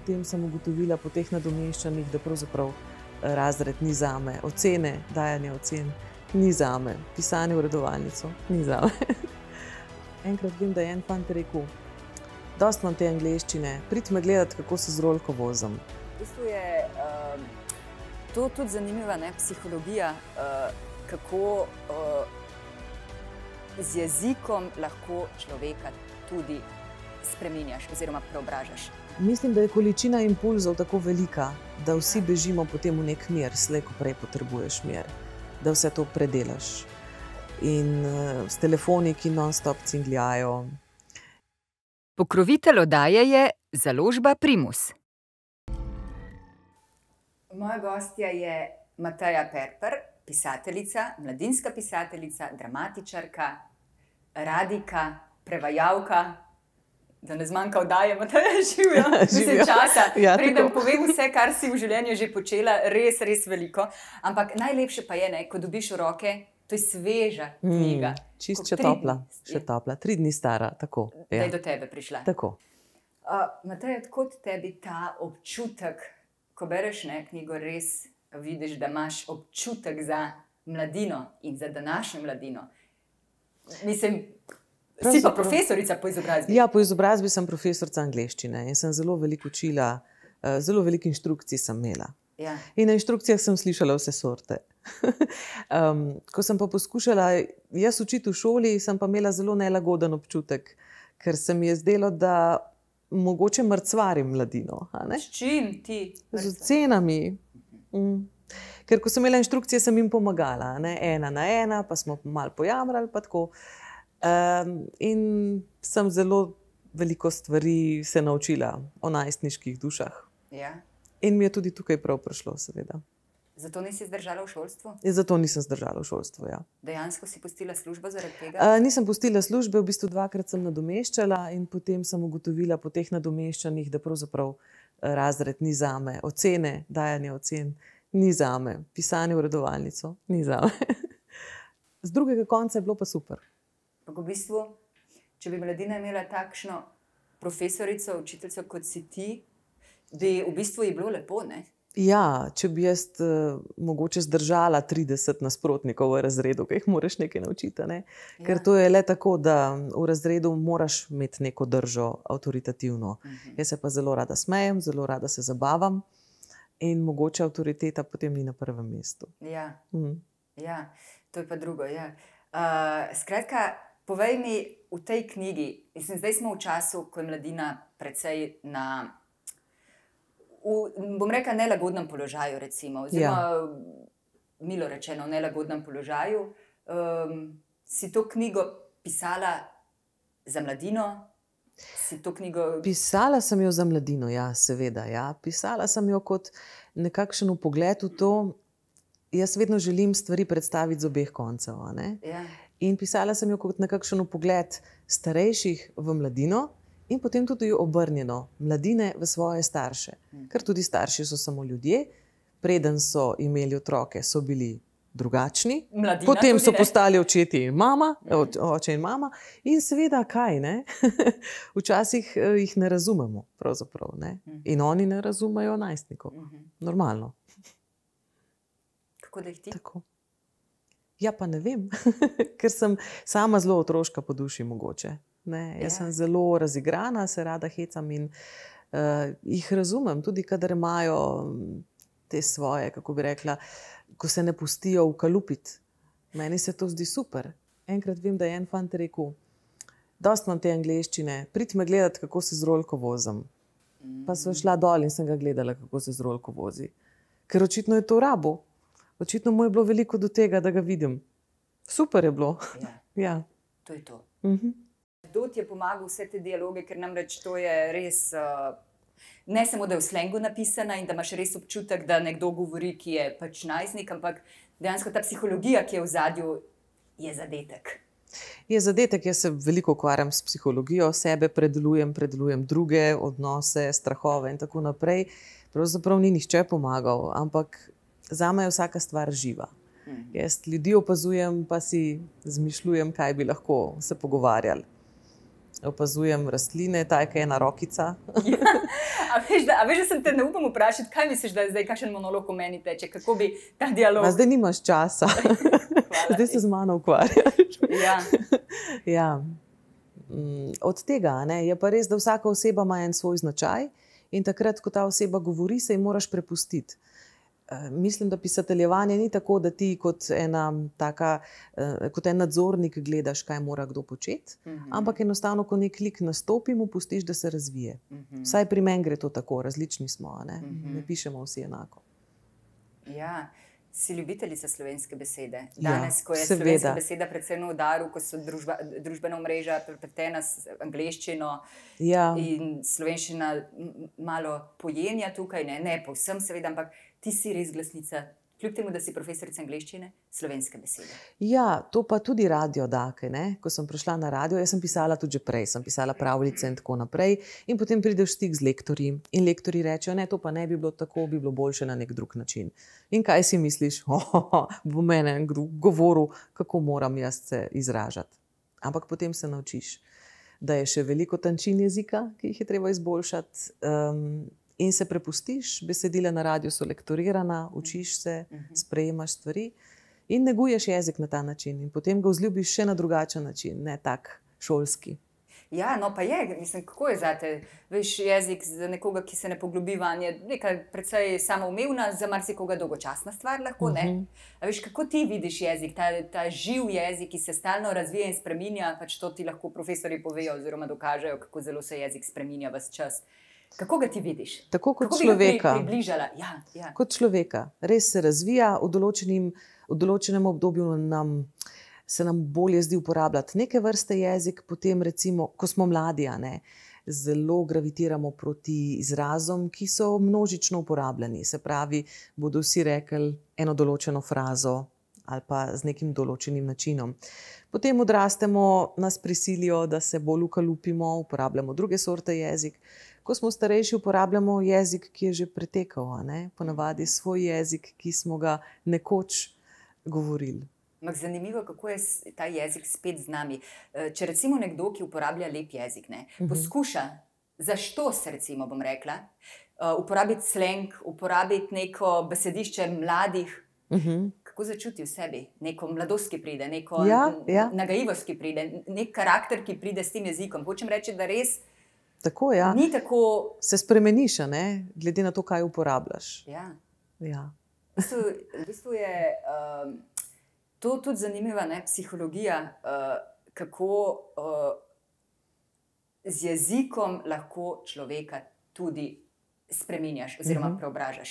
potem sem ugotovila po teh nadomeščanjih, da pravzaprav razred ni zame. Ocene, dajanje ocen ni zame. Pisanje v redovalnico ni zame. Enkrat vem, da je en fant rekel, dost imam te angleščine, prid me gledati, kako se z rolko vozim. V bistvu je to tudi zanimiva psihologija, kako z jezikom lahko človeka tudi spreminjaš oziroma preobražaš. Mislim, da je količina impulzov tako velika, da vsi bežimo potem v nek mir, slej ko prej potrebuješ mir, da vse to predelaš. In s telefoni, ki non-stop cingljajo. Pokrovitelj oddaje je založba Primus. Moja gostja je Mateja Perper, pisateljica, mladinska pisateljica, dramatičarka, radijka, prevajalka. Da ne zmanjka oddaje, Mateja, živjo. Mislim časa. Preden povem vse, kar si v življenju že počela, res, res veliko. Ampak najlepše pa je, ko dobiš v roke, to je sveža knjiga. Čist še topla, 3 dni stara, tako. Da je do tebe prišla. Tako. Mateja, odkot tebi ta občutek, ko bereš knjigo, res vidiš, da imaš občutek za mladino in za današnjo mladino? Mislim, si pa profesorica po izobrazbi. Ja, po izobrazbi sem profesorica angleščine in sem zelo veliko učila, zelo veliko inštrukcij sem imela. Ja. In na inštrukcijah sem slišala vse sorte. Ko sem pa poskušala jaz učiti v šoli, sem pa imela zelo nelagoden občutek, ker se mi je zdelo, da mogoče mrcvarim mladino. S čim ti? Z ocenami. Ker ko sem imela inštrukcije, sem jim pomagala. 1 na 1, pa smo malo pojamrali, pa tako. In sem zelo veliko stvari se naučila o najstniških dušah. Ja. In mi je tudi tukaj prav prišlo, seveda. Zato nisi zdržala v šolstvu? Zato nisem zdržala v šolstvu, ja. Dejansko si pustila službo zaradi tega? Nisem pustila službe, v bistvu 2-krat sem nadomeščala in potem sem ugotovila po teh nadomeščanjih, da pravzaprav razred ni zame. Ocene, dajanje ocen ni zame. Pisanje v redovalnico ni zame. Z drugega konca je bilo pa super. Pa v bistvu, če bi mladina imela takšno profesorico, učiteljico kot si ti, bi v bistvu ji bilo lepo, ne? Ja, če bi jaz mogoče zdržala 30 nasprotnikov v razredu, ki jih moraš nekaj naučiti, ne? Ker to je le tako, da v razredu moraš imeti neko držo avtoritativno. Jaz se pa zelo rada smejem, zelo rada se zabavam in mogoče avtoriteta potem ni na prvem mestu. Ja, ja, to je pa drugo, ja. Skratka, povej mi v tej knjigi, mislim, zdaj smo v času, ko je mladina precej na, bom rekla, nelagodnem položaju, recimo, oziroma milo rečeno, v nelagodnem položaju. Si to knjigo pisala za mladino? Si to knjigo... Pisala sem jo za mladino, ja, seveda, ja. Pisala sem jo kot nekakšen vpogled v to. Jaz vedno želim stvari predstaviti z obeh koncev, ne? Ja. In pisala sem jo kot nekakšen vpogled starejših v mladino in potem tudi obrnjeno, mladine v svoje starše. Ker tudi starši so samo ljudje, preden so imeli otroke, so bili drugačni, Mladina potem tudi, so ne? postali očeti in mama, oče in mama in seveda kaj, ne? Včasih jih ne razumemo, pravzaprav, ne? In oni ne razumejo najstnikov. Normalno. Kako da jih ti? Tako. Ja, pa ne vem, ker sem sama zelo otroška po duši mogoče. Jaz sem zelo razigrana, se rada hecam in jih razumem, tudi kadar imajo te svoje, kako bi rekla, ko se ne pustijo ukalupiti. Meni se to zdi super. Enkrat vem, da je en fant rekel, dost imam te angleščine, prid me gledati, kako se z rolko vozim. Pa sva šla dol in sem ga gledala, kako se z rolko vozi. Ker očitno je to rabo. Očitno mu je bilo veliko do tega, da ga vidim. Super je bilo. Ja. To je to. Kdo ti je pomagal vse te dialoge, ker namreč to je res, ne samo, da je v slengu napisana in da imaš res občutek, da nekdo govori, ki je pač najstnik, ampak dejansko ta psihologija, ki je v zadju, je zadetek. Je zadetek, jaz se veliko ukvarjam s psihologijo, sebe predelujem druge odnose, strahove in tako naprej. Pravzaprav ni nihče pomagal, ampak zame je vsaka stvar živa. Jaz ljudi opazujem, pa si zmišljujem, kaj bi lahko se pogovarjali. Opazujem rastline, ta je kaj ena rokica. A veš, da sem te ne upam vprašati, kaj misliš, da je zdaj kakšen monolog v meni teče, kako bi ta dialog... Zdaj nimaš časa. Zdaj se z mano ukvarjaš. Ja. Od tega je pa res, da vsaka oseba ima en svoj značaj in takrat, ko ta oseba govori, se ji moraš prepustiti. Mislim, da pisateljevanje ni tako, da ti kot en nadzornik gledaš, kaj mora kdo početi, ampak enostavno, ko nek lik nastopi, mu pustiš, da se razvije. Vsaj pri meni gre to tako, različni smo, ne pišemo vsi enako. Ja, si ljubiteljica slovenske besede. Danes, ko je seveda slovenska beseda predvsem na udaru, ko so družbena omrežja prepletena s angleščino in slovenščina malo pojenja tukaj, ne povsem seveda, ampak ti si res glasnica, kljub temu, da si profesorica angleščine, slovenske besede. Ja, to pa tudi radio da, ko sem prišla na radio, jaz sem pisala tudi že prej, sem pisala pravljice in tako naprej in potem prideš v stik z lektorji in lektorji rečejo, ne, to pa ne bi bilo tako, bi bilo boljše na nek drug način. In kaj si misliš? Bo mene govoril, kako moram jaz se izražati. Ampak potem se naučiš, da je še veliko tančin jezika, ki jih je treba izboljšati, in se prepustiš, besedila na radiju so lektorirana, učiš se, sprejemaš stvari in neguješ jezik na ta način in potem ga vzljubiš še na drugačen način, ne tak šolski. Ja, no pa je, mislim, kako je zate, veš, jezik za nekoga, ki se ne poglobi vanje, nekaj precej samoumevna, za marsikoga dolgočasna stvar lahko, ne? A veš, kako ti vidiš jezik, ta živ jezik, ki se stalno razvija in spreminja, pač to ti lahko profesori povejo oziroma dokažejo, kako zelo se jezik spreminja ves čas. Kako ga ti vidiš? Tako kot človeka. Kako bi ga približala? Ja. Kot človeka. Res se razvija, v določenem obdobju se nam bolje zdi uporabljati neke vrste jezik, potem recimo, ko smo mladi, zelo gravitiramo proti izrazom, ki so množično uporabljeni. Se pravi, bodo vsi rekli eno določeno frazo ali pa z nekim določenim načinom. Potem odrastemo, nas prisilijo, da se bolj ukalupimo, uporabljamo druge sorte jezik. Ko smo starejši, uporabljamo jezik, ki je že pretekal, ponavadi svoj jezik, ki smo ga nekoč govorili. Zanimivo, kako je ta jezik spet z nami. Če recimo nekdo, ki uporablja lep jezik, poskuša, zaštos recimo bom rekla, uporabiti slang, uporabiti neko besedišče mladih, kako začuti v sebi? Neko mladost, ki pride, neko nagajivost, ki pride, nek karakter, ki pride s tem jezikom. Hočem reči, da res tako, ni tako... Se spremeniš, glede na to, kaj uporabljaš. Ja. V bistvu je to tudi zanimiva psihologija, kako z jezikom lahko človeka tudi spreminjaš oziroma preobražaš.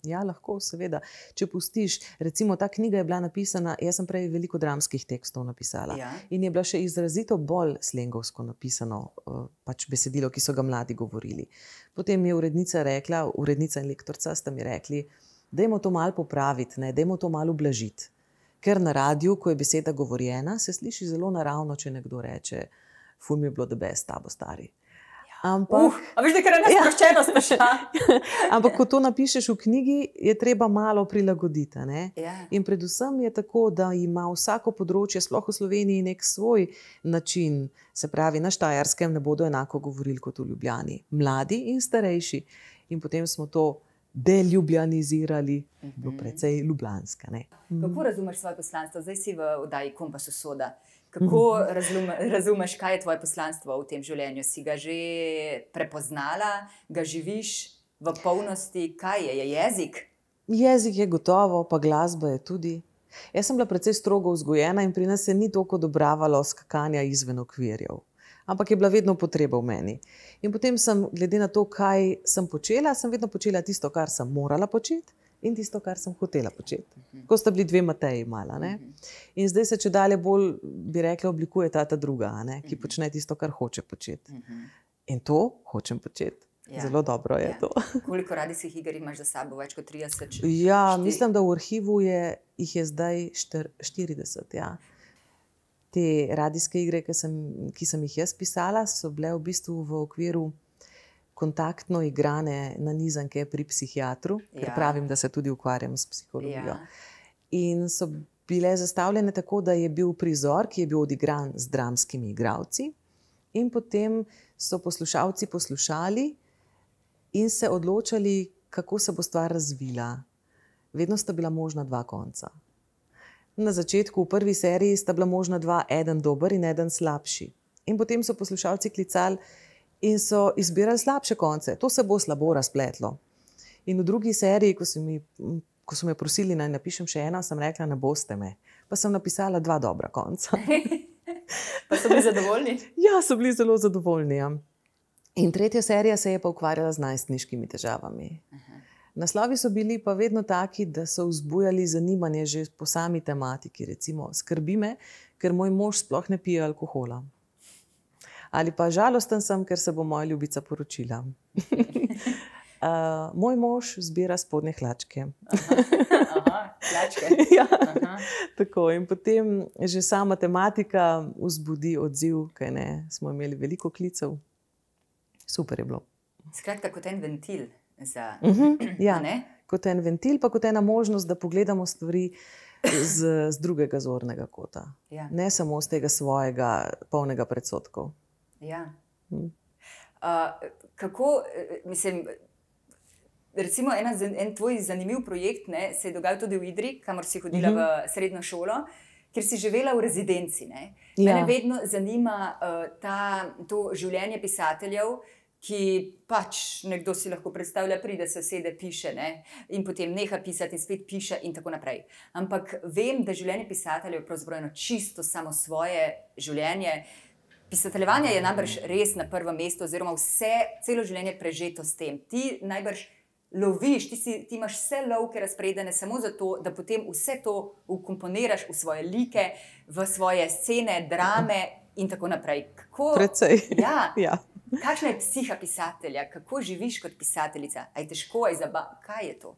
Ja, lahko, seveda. Če pustiš, recimo ta knjiga je bila napisana, jaz sem prej veliko dramskih tekstov napisala in je bila še izrazito bolj slengovsko napisano, pač besedilo, ki so ga mladi govorili. Potem je urednica in lektorica sta mi rekli, dajmo to malo popraviti, dajmo to malo ublažiti. Ker na radiju, ko je beseda govorjena, se sliši zelo naravno, če nekdo reče, ful mi je bilo the best, ta bo stari. Ampak, a veš, da kar je nesproščeno spraša. Ampak, ko to napišeš v knjigi, je treba malo prilagoditi. In predvsem je tako, da ima vsako področje, sploh v Sloveniji, nek svoj način. Se pravi, na Štajerskem ne bodo enako govorili kot v Ljubljani. Mladi in starejši. In potem smo to deljubljanizirali, bilo precej ljubljanska. Kako razumeš svoje poslanstvo? Zdaj si v oddaji Kompas usoda. Kako razumeš, kaj je tvoje poslanstvo v tem življenju? Si ga že prepoznala, ga živiš v polnosti? Kaj je jezik? Jezik je gotovo, pa glasba je tudi. Jaz sem bila precej strogo vzgojena in pri nas se ni toliko odobravalo skakanja izven okvirjev. Ampak je bila vedno potreba v meni. In potem sem, glede na to, kaj sem počela, sem vedno počela tisto, kar sem morala početi in tisto, kar sem hotela početi. Ko sta bili dve Mateji mala. In zdaj se čedalje bolj, bi rekla, oblikuje ta druga, ki počne tisto, kar hoče početi. In to hočem početi. Zelo dobro je to. Koliko radijskih iger imaš za sabo? Več kot 30? Ja, mislim, da v arhivu jih je zdaj 40. Te radijske igre, ki sem jih jaz pisala, so bile v bistvu v okviru kontaktno igrane nanizanke pri psihiatru, ker pravim, da se tudi ukvarjam s psihologijo. In so bile zastavljene tako, da je bil prizor, ki je bil odigran z dramskimi igralci in potem so poslušalci poslušali in se odločali, kako se bo stvar razvila. Vedno sta bila možna dva konca. Na začetku, v prvi seriji, sta bila možna dva, eden dober in eden slabši. In potem so poslušalci klicali in so izbirali slabše konce. To se bo slabo razpletlo. In v drugi seriji, ko so me prosili, naj napišem še eno, sem rekla, ne boste me. Pa sem napisala dva dobra konca. Pa so bili zadovoljni? Ja, so bili zelo zadovoljni. Ja. In tretja serija se je pa ukvarjala z najstniškimi težavami. Naslovi so bili pa vedno taki, da so vzbujali zanimanje že po sami tematiki. Recimo, skrbi me, ker moj mož sploh ne pije alkohola. Ali pa žalosten sem, ker se bo moja ljubica poročila. Moj mož zbira spodnje hlačke. Aha, hlačke. Ja, tako. In potem že sama tematika vzbudi odziv, kaj ne. Smo imeli veliko klicev. Super je bilo. Skratka, kot en ventil. Ja, kot en ventil, pa kot ena možnost, da pogledamo stvari z drugega zornega kota. Ja. Ne samo z tega svojega polnega predsodkov. Ja. Kako, mislim, recimo en tvoj zanimiv projekt se je dogajal tudi v Idriji, kamor si hodila v srednjo šolo, kjer si živela v rezidenci. Mene vedno zanima to življenje pisateljev, ki pač nekdo si lahko predstavlja, pride se sede, piše in potem neha pisati in spet piše in tako naprej. Ampak vem, da življenje pisateljev je pravzaprav eno čisto samo svoje življenje. Pisateljevanje je najbrž res na prvem mestu, oziroma celo življenje prežeto s tem. Ti najbrž loviš, ti imaš vse lovke razpredene samo zato, da potem vse to vkomponiraš v svoje like, v svoje scene, drame in tako naprej. Precej. Ja. Kakšna je psiha pisatelja? Kako živiš kot pisateljica? A je težko, kaj je to?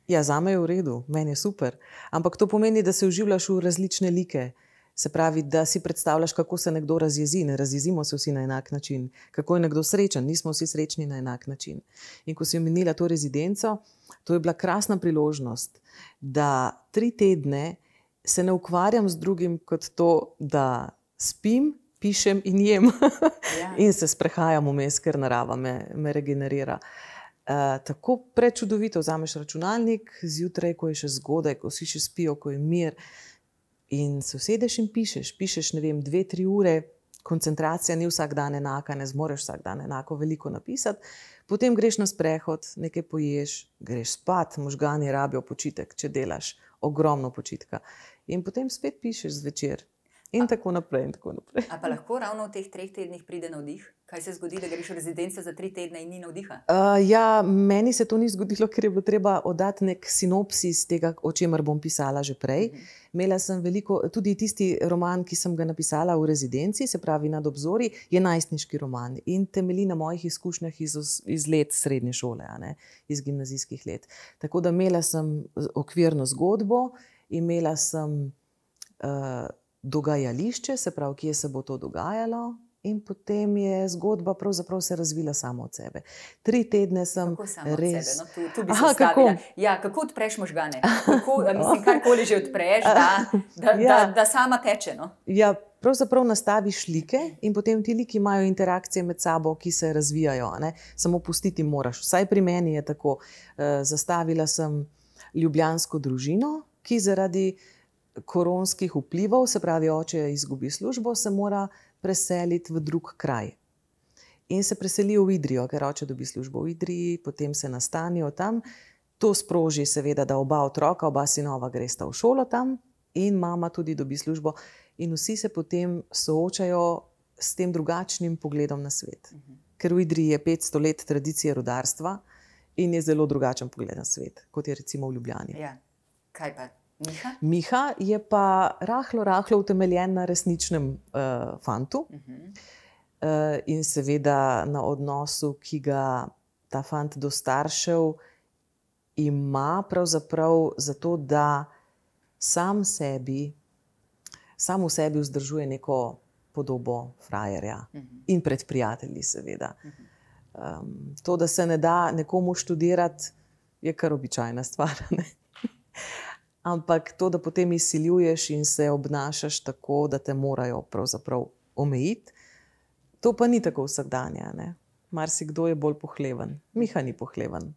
Ja, zame je v redu, meni je super. Ampak to pomeni, da se vživljaš v različne like. Se pravi, da si predstavljaš, kako se nekdo razjezi. Ne razjezimo se vsi na enak način. Kako je nekdo srečen, nismo vsi srečni na enak način. In ko si omenila to rezidenco, to je bila krasna priložnost, da 3 tedne se ne ukvarjam z drugim kot to, da spim, pišem in jem. In se sprehajam vmes, ker narava me regenerira. Tako prečudovito, vzameš računalnik, zjutraj, ko je še zgodaj, ko vsi še spijo, ko je mir, in se usedeš in pišeš. Pišeš, ne vem, 2-3 ure, koncentracija ni vsak dan enaka, ne zmoreš vsak dan enako veliko napisati. Potem greš na sprehod, nekaj poješ, greš spat, možgani rabijo počitek, če delaš ogromno počitka. In potem spet pišeš zvečer. In tako naprej, in tako naprej. A pa lahko ravno v teh 3 tednih pride navdih? Kaj se zgodi, da greš v rezidenco za 3 tedne in ni navdiha? Ja, meni se to ni zgodilo, ker je bilo treba oddati nek sinopsis tega, o čemer bom pisala že prej. Imela sem veliko, tudi tisti roman, ki sem ga napisala v rezidenci, se pravi Nad obzori, je najstniški roman in temelji na mojih izkušnjah iz let srednje šole, iz gimnazijskih let. Tako da imela sem okvirno zgodbo, imela sem dogajališče, se pravi, kje se bo to dogajalo, in potem je zgodba pravzaprav se razvila samo od sebe. 3 tedne sem res... Kako samo od sebe? No, tu bi se stavila. Ja, kako odpreš možgane? Mislim, karkoli že odpreš, da sama teče, no? Ja, pravzaprav nastaviš like in potem ti liki imajo interakcije med sabo, ki se razvijajo, Samo pustiti moraš. Vsaj pri meni je tako. Zastavila sem ljubljansko družino, ki zaradi koronskih vplivov, se pravi, oče izgubi službo, se mora preseliti v drug kraj. In se preselijo v Idrijo, ker oče dobi službo v Idriji, potem se nastanijo tam. To sproži seveda, da oba otroka, oba sinova gresta v šolo tam in mama tudi dobi službo. In vsi se potem soočajo s tem drugačnim pogledom na svet. Ker v Idriji je 500 let tradicije rudarstva in je zelo drugačen pogled na svet, kot je recimo v Ljubljani. Ja. Kaj pa? Miha? Miha je pa rahlo utemeljen na resničnem fantu in seveda na odnosu, ki ga ta fant do staršev ima pravzaprav zato, da sam v sebi vzdržuje neko podobo frajerja in pred prijatelji seveda. To, da se ne da nekomu študirati, je kar običajna stvar, Ampak to, da potem izsiljuješ in se obnašaš tako, da te morajo pravzaprav omejiti, To pa ni tako vsakdanje. Marsikdo je bolj pohleven. Miha ni pohleven.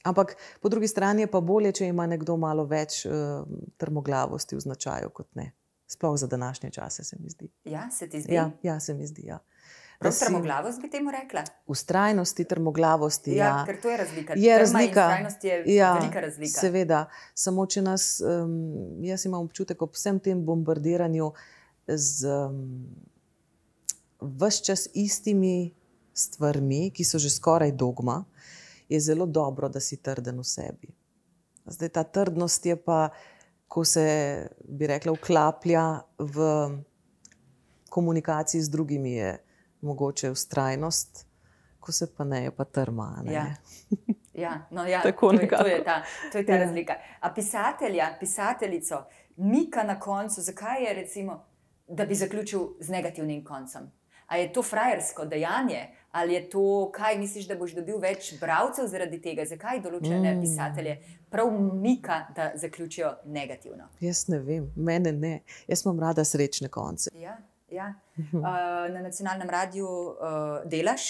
Ampak po drugi strani je pa bolje, če ima nekdo malo več trmoglavosti v značaju kot ne. Sploh za današnje čase, se mi zdi. Ja, se ti zdi? Ja, se mi zdi, ja. Prav trmoglavost bi temu rekla? Vztrajnosti, trmoglavosti, ja. Ker to je razlika. Je razlika. Trma in vztrajnost je velika razlika. Seveda. Samo če nas, jaz imam občutek ob vsem tem bombardiranju z ves čas istimi stvarmi, ki so že skoraj dogma, je zelo dobro, da si trden v sebi. Zdaj, ta trdnost je pa, ko se, bi rekla, vklaplja v komunikaciji z drugimi, je mogoče vztrajnost, ko se pa ne, je pa trma. Tako nekako. To je ta razlika. A pisateljico mika na koncu, zakaj je recimo, da bi zaključil z negativnim koncem? A je to frajersko dejanje? Ali je to, kaj misliš, da boš dobil več bralcev zaradi tega? Zakaj določene pisatelje prav mika, da zaključijo negativno? Jaz ne vem, mene ne. Jaz imam rada srečne konce. Ja. Na nacionalnem radiju delaš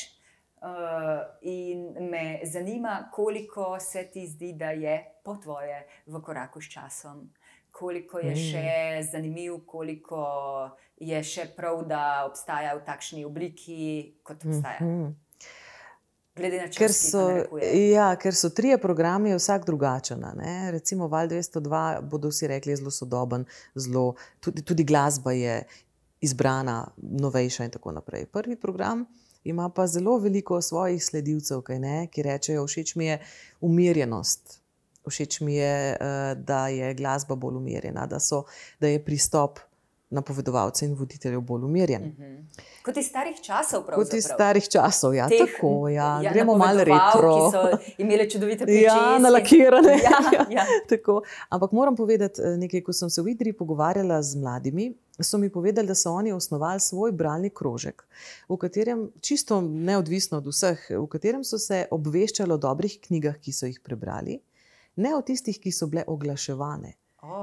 in me zanima, koliko se ti zdi, da je po tvoje v koraku s časom. Koliko je še zanimiv, koliko je še prav, da obstaja v takšni obliki, kot obstaja. Glede na čas, ki pa narekuje. Ja, ker so 3 programi, je vsak drugačen. Recimo Val 202 bodo vsi rekli, je zelo sodoben, tudi glasba je izbrana, novejša in tako naprej. Prvi program ima pa zelo veliko svojih sledilcev, ki rečejo, všeč mi je umirjenost. Všeč mi je, da je glasba bolj umirjena, da je pristop napovedovalcev in voditeljev bolj umirjen. Kot iz starih časov pravzaprav. Kot iz starih časov, ja. Tako, ja. Gremo malo retro. Ki so imeli čudovite pričeske. Ja, nalakirane. Ja. Tako. Ampak moram povedati nekaj, ko sem se v Idriji pogovarjala z mladimi, so mi povedali, da so oni osnovali svoj bralni krožek, v katerem, čisto neodvisno od vseh, v katerem so se obveščali o dobrih knjigah, ki so jih prebrali, ne o tistih, ki so bile oglaševane.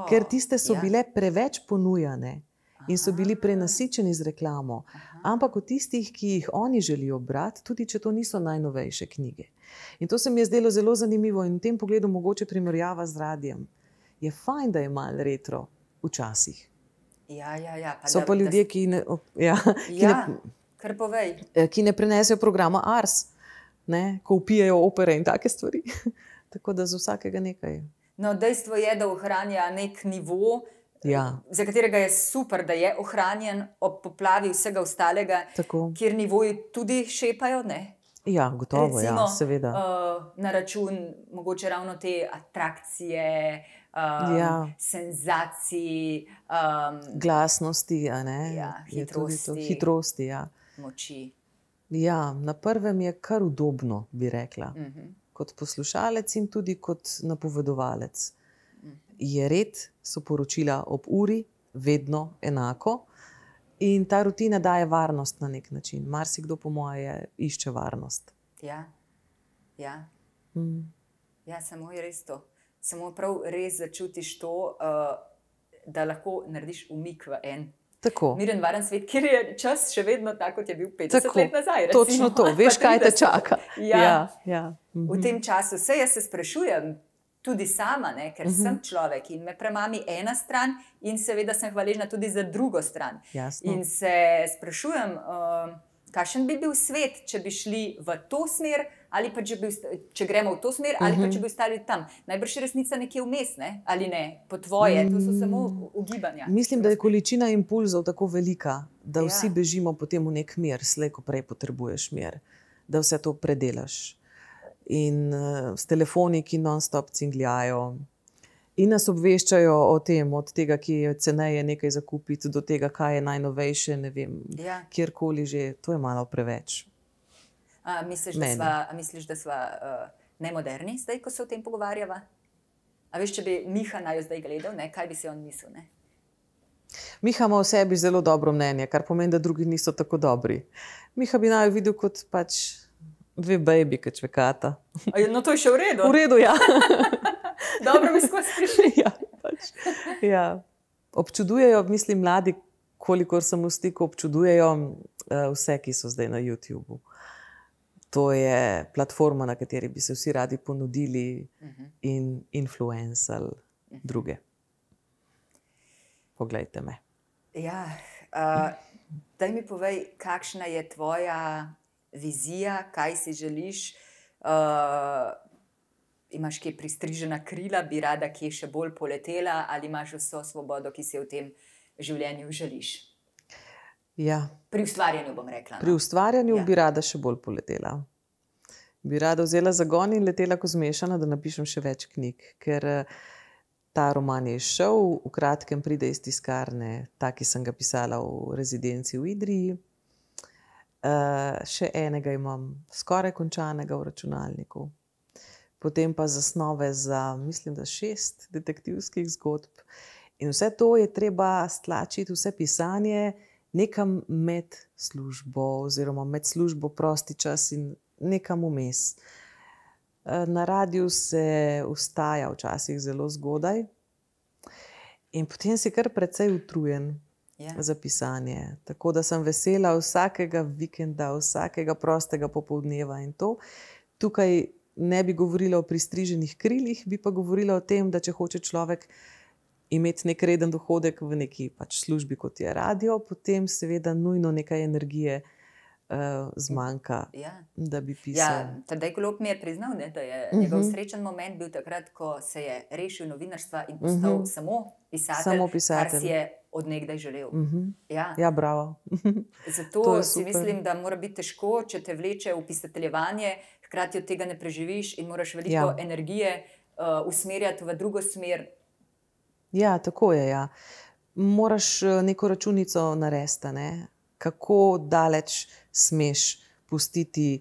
Ker tiste so bile preveč ponujane in so bili prenasičeni z reklamo. Ampak o tistih, ki jih oni želijo brati, tudi če to niso najnovejše knjige. In to se mi je zdelo zelo zanimivo in v tem pogledu mogoče primerjava z radijem. Je fajn, da je malo retro včasih. Ja. So pa ljudje, ki ne... kar povej. Ki ne prenesejo programa Ars, ko vpijajo opere in take stvari. Tako da za vsakega nekaj. No, dejstvo je, da ohranja nek nivo, za katerega je super, da je ohranjen ob poplavi vsega ostalega, kjer nivoji tudi šepajo, ne? Ja, gotovo, recimo, seveda. Na račun mogoče ravno te atrakcije, senzacij, glasnosti, hitrosti, moči. Ja, na prvem je kar udobno, bi rekla. Kot poslušalec in tudi kot napovedovalec. Je red, so poročila ob uri, vedno enako. In ta rutina daje varnost na nek način. Marsikdo, po moje, išče varnost. Ja, samo je res to. Samo prav res začutiš to, da lahko narediš umik v en miren, varen svet, kjer je čas še vedno tako, kot je bil 50 let nazaj. Recimo, točno to, veš, kaj te čaka. V tem času jaz se sprašujem, tudi sama, ker sem človek in me premami ena stran in seveda sem hvaležna tudi za drugo stran. Jasno. In se sprašujem, kakšen bi bil svet, če bi šli v to smer, ali pa če gremo v to smer, ali pa če bi ostali tam. Najbrž je resnica nekje vmes, ali ne? Po tvoje, to so samo ugibanja. Mislim, da je količina impulzov tako velika, da vsi bežimo potem v nek mir, slej ko prej potrebuješ mir, da vse to predelaš. In s telefoni, ki non-stop cingljajo in nas obveščajo o tem, od tega, ki je ceneje nekaj zakupiti, do tega, kaj je najnovejše, ne vem, kjerkoli že, to je malo preveč. Misliš, da sva nemoderni zdaj, ko se o tem pogovarjava? A veš, če bi Miha naju zdaj gledal, kaj bi si on mislil? Miha ima o sebi zelo dobro mnenje, kar pomeni, da drugi niso tako dobri. Miha bi naju videl kot pač 2 baby, ki čvekata. No, to je še v redu. V redu, ja. Dobro mi skozi prišli. Ja. Občudujejo, mislim, mladi, kolikor sem v stiku, občudujejo vse, ki so zdaj na YouTubu. To je platforma, na kateri bi se vsi radi ponudili in influencali druge. Poglejte me. Ja, daj mi povej, kakšna je tvoja vizija, kaj si želiš? Imaš kje pristrižena krila, bi rada kje še bolj poletela, ali imaš vso svobodo, ki si v tem življenju želiš? Ja. Pri ustvarjanju, bom rekla. No? Pri ustvarjanju bi rada še bolj poletela. Bi rada vzela zagon in letela ko zmešana, da napišem še več knjig, ker ta roman je izšel, v kratkem pride iz tiskarne, ta, ki sem ga pisala v rezidenci v Idriji. Še enega imam skoraj končanega v računalniku. Potem pa zasnove za, mislim, da 6 detektivskih zgodb. In vse to je treba stlačiti, vse pisanje, nekam med službo, oziroma med službo prosti čas in nekam vmes. Na radiju se vstaja včasih zelo zgodaj in potem si kar precej utrujen za pisanje. Tako da sem vesela vsakega vikenda, vsakega prostega popoldneva in to. Tukaj ne bi govorila o pristriženih krilih, bi pa govorila o tem, da če hoče človek imeti nek reden dohodek v neki pač službi, kot je radio, potem seveda nujno nekaj energije zmanjka, da bi pisal. Ja, Tadej Golob mi je priznal, ne, da je njegov srečen moment bil takrat, ko se je rešil novinarstva in postal samo pisatelj, kar si je od nekdaj želel. Ja, bravo. Zato si mislim, da mora biti težko, če te vleče v pisateljevanje, hkrati od tega ne preživiš in moraš veliko energije usmerjati v drugo smer. Ja, tako je, ja. Moraš neko računico narediti, ne? Kako daleč smeš pustiti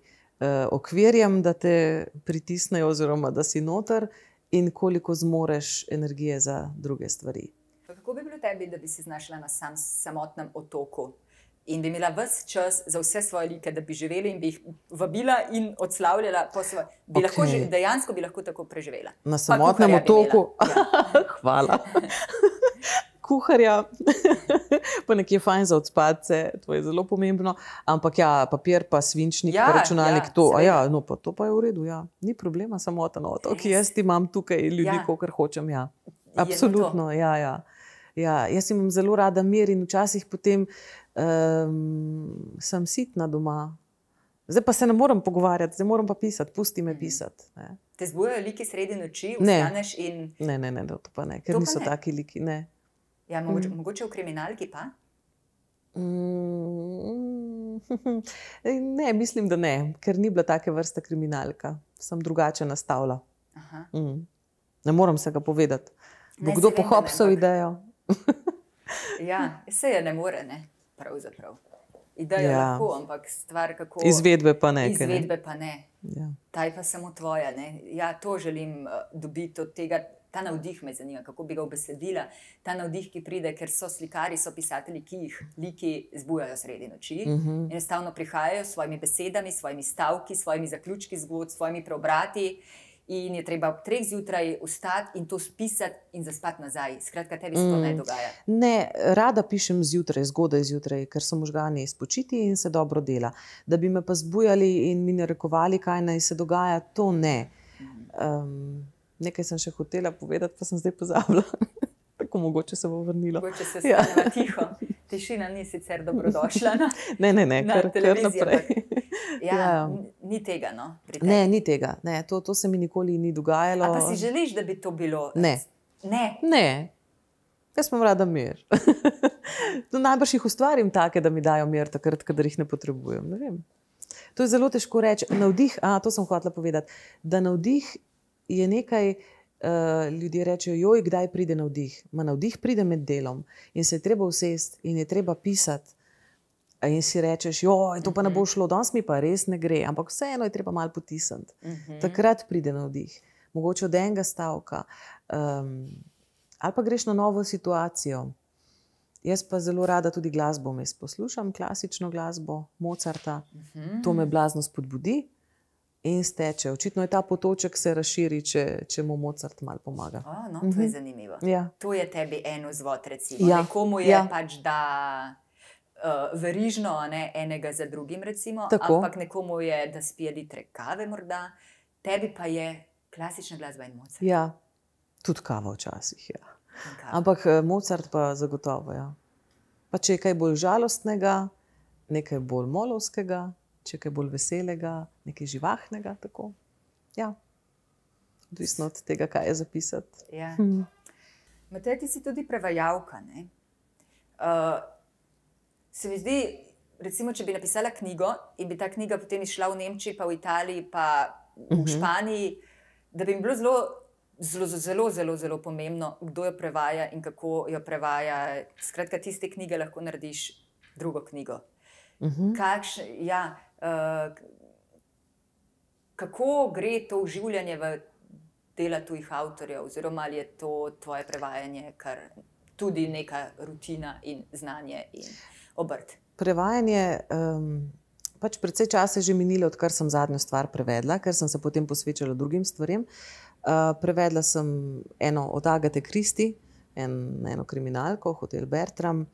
okvirjem, da te pritisnejo oziroma da si noter in koliko zmoreš energije za druge stvari. Kako bi bilo tebi, da bi se znašla na samotnem otoku in bi imela ves čas za vse svoje like, da bi živeli in bi jih vabila in odslavljala po svoje? Dejansko bi lahko tako preživela. Na samotnem otoku? Hvala. Kuharja, pa nekje fajn za odspadce, to je zelo pomembno, ampak ja, papir pa svinčnik, pa računalnik, to pa je v redu, ja. Ni problema, samoten otok, jaz imam tukaj ljudi, kolikor hočem, ja. Absolutno, ja. Jaz imam zelo rada mir in včasih potem sem sitna doma. Zdaj pa se ne moram pogovarjati, zdaj moram pa pisati, pusti me pisati. Te zbujajo liki sredi noči, vstaneš in... Ne, to pa ne, ker niso taki liki, ne. Ja, mogoče v kriminalki pa? Ne, mislim, da ne, ker ni bila take vrste kriminalka. Sem drugače nastavila. Ne moram se ga povedati. Bo kdo pohopsal idejo? Ja, se je ne more, ne, pravzaprav. Idejo lahko, ampak stvar kako... Izvedbe pa ne. Izvedbe pa ne. Ta je pa samo tvoja, ne. Ja, to želim dobiti od tega. Ta navdih me zanima, kako bi ga obesedila. Ta navdih, ki pride, ker so slikari, so pisatelji, ki jih liki zbujajo sredi noči. Enostavno prihajajo s svojimi besedami, svojimi stavki, svojimi zaključki zgodb, svojimi preobrati in je treba ob 3 zjutraj vstati in to spisati in zaspati nazaj. Skratka, tebi se to ne dogaja. Ne, rada pišem zjutraj, zgodaj zjutraj, ker so možgani spočiti in se dobro dela. Da bi me pa zbujali in mi narekovali, kaj naj se dogaja, to ne. Nekaj sem še hotela povedati, pa sem zdaj pozabila. Tako mogoče se bo vrnilo. Mogoče se staneva tiho. Tišina ni sicer dobrodošla ne, kar naprej. Ja, ni tega, no? Ne, ni tega. Ne, to se mi nikoli ni dogajalo. A pa si želiš, da bi to bilo? Ne. Ne. Jaz imam rada mir. Najbrž jih ustvarim take, da mi dajo mir takrat, kadar jih ne potrebujem. Ne vem. To je zelo težko reči. Navdih, to sem hotela povedati, da navdih je nekaj, ljudje rečejo, joj, kdaj pride navdih? Navdih pride med delom in se je treba usesti in je treba pisati. In si rečeš, joj, to pa ne bo šlo, danes mi pa res ne gre, ampak vseeno je treba malo potisniti. Takrat pride navdih. Mogoče od enega stavka. Ali pa greš na novo situacijo. Jaz pa zelo rada tudi glasbo vmes poslušam, klasično glasbo, Mozarta. To me blazno spodbudi. In steče. Očitno je ta potoček se razširi, če mu Mozart malo pomaga. To je zanimivo. To je tebi en vzvod, recimo. Nekomu je pač da verižno, ne, enega za drugim, recimo, Tako. ampak nekomu je, da spije litre kave morda, tebi pa je klasična glasba in Mozart. Ja, tudi kava včasih, ja. In kava. Ampak Mozart pa zagotovo, ja. Pa če je kaj bolj žalostnega, nekaj bolj molovskega, če je kaj bolj veselega, nekaj živahnega, tako. Ja, odvisno od tega, kaj je zapisati. Ja. Mateja, ti si tudi prevajalka, ne? Se mi zdi, recimo, če bi napisala knjigo in bi ta knjiga potem izšla v Nemčiji, pa v Italiji, pa v Španiji, da bi mi bilo zelo pomembno, kdo jo prevaja in kako jo prevaja. Skratka, ti iz te knjige lahko narediš drugo knjigo. Kako gre to vživljanje v dela tujih avtorjev, oziroma ali je to tvoje prevajanje kar tudi neka rutina in znanje in obrt? Prevajanje, pač precej časa je že minilo, odkar sem zadnjo stvar prevedla, ker sem se potem posvečala drugim stvarem. Prevedla sem eno od Agathe Christie, eno kriminalko, Hotel Bertram.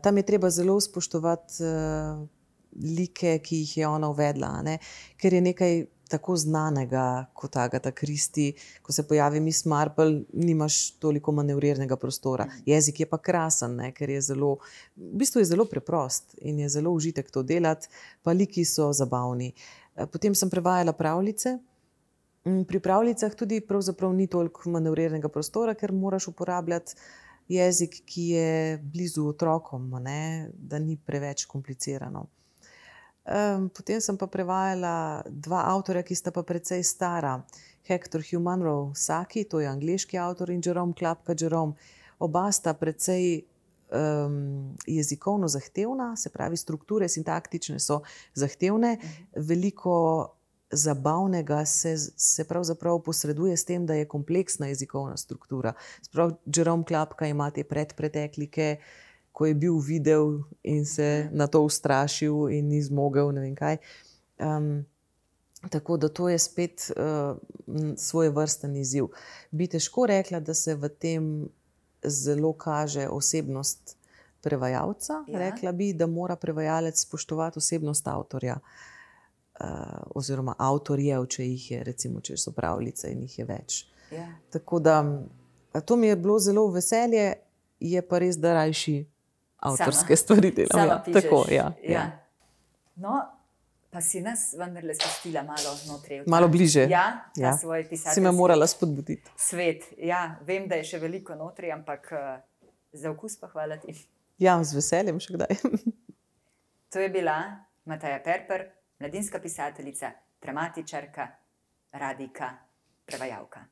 Tam je treba zelo spoštovati like, ki jih je ona uvedla, ne? Ker je nekaj tako znanega kot Agatha Christie. Ko se pojavi Miss Marple, nimaš toliko manevrirnega prostora. Jezik je pa krasen, ne? Ker je zelo, v bistvu je zelo preprost in je zelo užitek to delati, pa liki so zabavni. Potem sem prevajala pravljice. Pri pravljicah tudi pravzaprav ni toliko manevrirnega prostora, ker moraš uporabljati jezik, ki je blizu otrokom, ne? Da ni preveč komplicirano. Potem sem pa prevajala dva avtorja, ki sta pa precej stara. Hector Hugh Munro Saki, to je angleški avtor, in Jerome Klapka Jerome. Oba sta precej jezikovno zahtevna, se pravi strukture sintaktične so zahtevne. Veliko zabavnega se pravzaprav posreduje s tem, da je kompleksna jezikovna struktura. Sprav Jerome Klapka ima te preteklike, ko je bil videl in se na to ustrašil in ni zmogel, ne vem kaj. Tako da to je spet svojevrsten izziv. Bi težko rekla, da se v tem zelo kaže osebnost prevajalca. Rekla bi, da mora prevajalec spoštovati osebnost avtorja. Oziroma avtorjev, če jih je, recimo, če so pravljice in jih je več. Tako da to mi je bilo zelo veselje, je pa res, da rajši avtorske stvari delam. Sama pišeš. Tako, ja. No, pa si nas vendarle spustila malo notri. Malo bliže. Ja, ta svoj pisateljski si me morala spodbuditi. Svet. Ja, vem, da je še veliko notri, ampak za okus pa hvala ti. Ja, z veseljem še kdaj. To je bila Mateja Perper, mladinska pisateljica, dramatičarka, radijka, prevajalka.